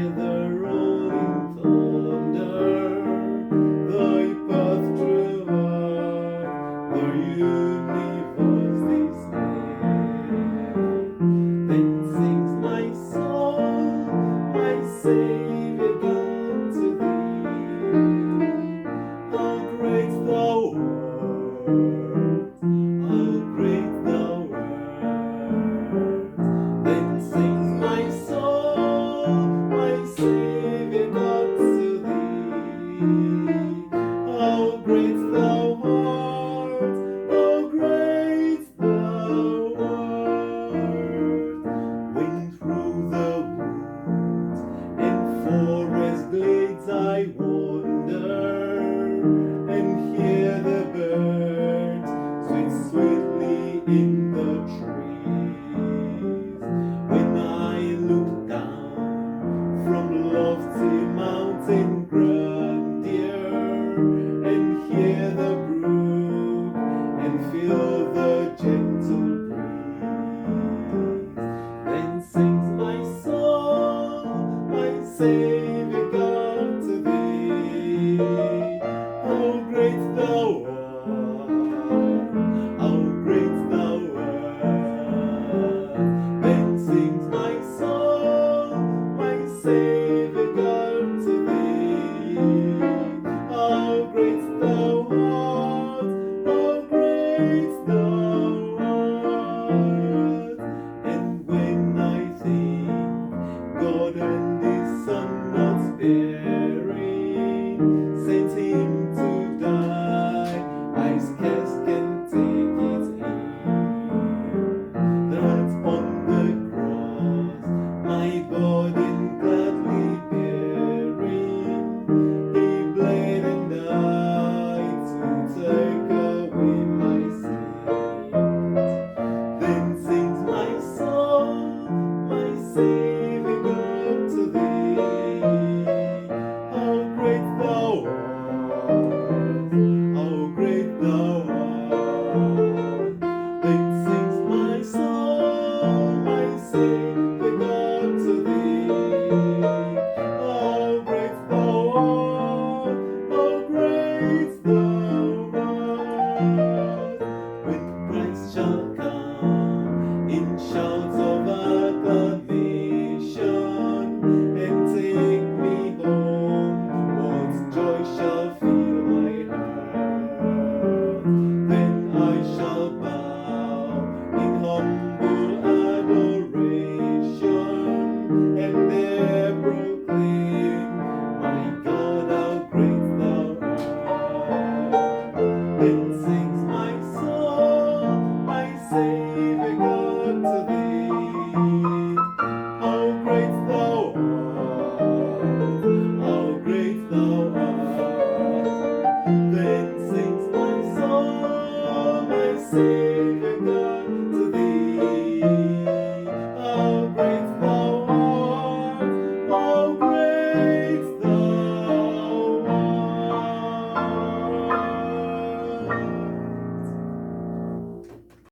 hear the rolling thunder, thy path through earth, the universe display. Then sings my soul, my Savior God to thee. How great thou art, how great thou art. Then sings my soul, my Savior God to thee. How great thou art, how great thou art. When through the woods and forest glades I wander, and hear the birds sweet sweetly in the trees. When I look down from lofty mountain grandeur, and hear the brook and feel the gentle breeze, then sings my soul, my Savior God to thee. How great thou art, how great thou art. Then sings my soul, my Savior God to thee. How great thou art, how great thou art. And when I think God and His Son not spare,